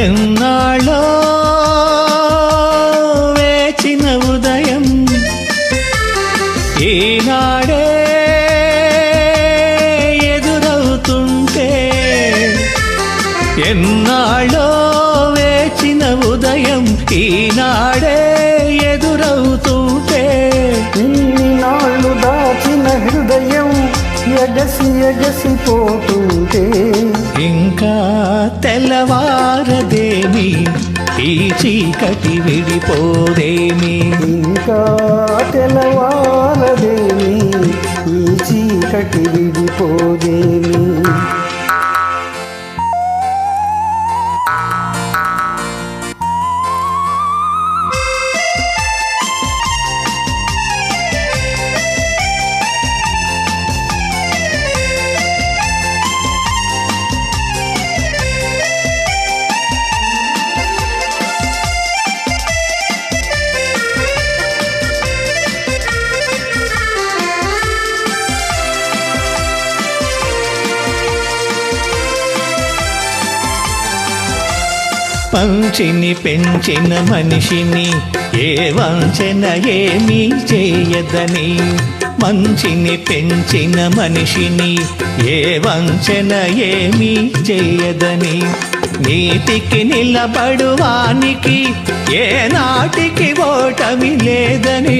ఎన్నాళ్ళో వేచిన ఉదయం ఈనాడే ఎదురవుతుంటే ఎన్నాళ్ళో వేచిన ఉదయం ఈనాడే ఎదురవుతుంటే ఇన్నాళ్ళు దాచిన హృదయం ఎగసి ఎగసిపోతుంటే ఇంకా తెల్లవారదేమి ఈ చీకటి విడిపోదేమి ఇంకా తెల్లవారదేమి ఈ చీకటి విడిపోదేమి పంచిని పెంచిన మనిషిని ఏ వంచన ఏమీ చేయదని మంచిని పెంచిన మనిషిని ఏ వంచన ఏమీ చేయదని నీతికి నిలబడువానికి ఏ నాటికి ఓటమి లేదని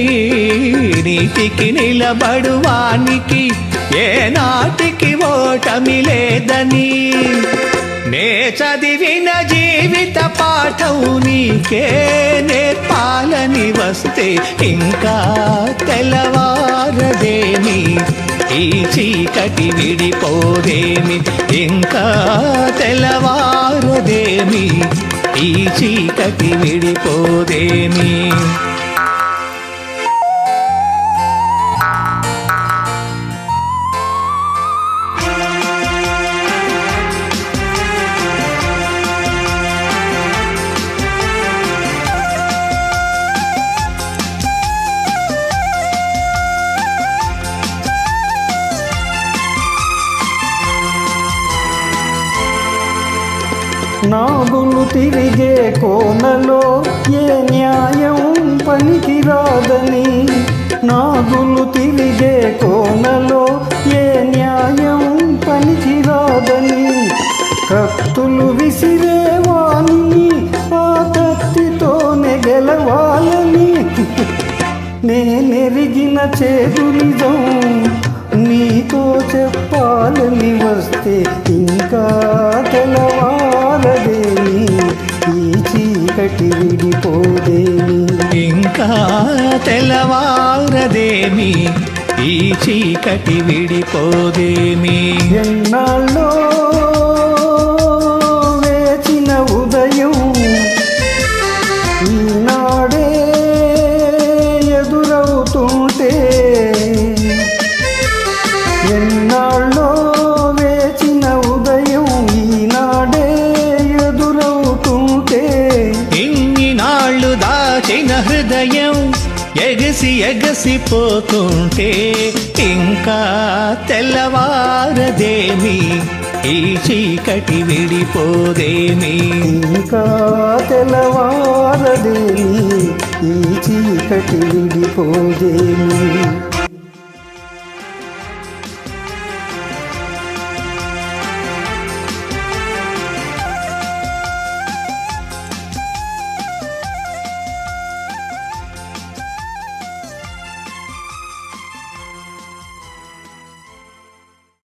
నీతికి నిలబడువానికి ఏ నాటికి ఓటమి లేదని నే చదివిన జీవిత పాఠం నీకే నేర్పాలని వస్తే ఇంకా తెల్లవారదేమి ఈ చీకటి విడిపోదేమి ఇంకా తెల్లవారదేమి ఈ చీకటి విడిపోదేమి నాగులు తిరిగే కోనలో ఏ న్యాయం పనికిరాదని నాగులు తిరిగే కోనలో ఏ న్యాయం పనికిరాదని కత్తులు విసిరే వాణిని ఆ కత్తితోనే గెలవాలని నేనెరిగిన చేదు నిజం నీతో చెప్పాలని వస్తే ఇంకా తెల్లవారదేమి ఈ చీకటి విడిపోదేమి ఇంకా తెల్లవారదేమి ఈ చీకటి విడిపోదేమి ఎన్నాళ్ళో వేచిన ఉదయం ఈనాడే ఎదురవుతుంటే ఎన్నాళ్ళో వేచిన ఉదయం ఈనాడే ఎదురవుతుంటే ఇన్ని నాళ్ళు దాచిన హృదయం ఎగసి ఎగసిపోతుంటే ఇంకా తెల్లవారదేమి ఈ చీకటి విడిపోదేమి ఇంకా తెల్లవారదేమి ఈ చీకటి విడిపోదేమి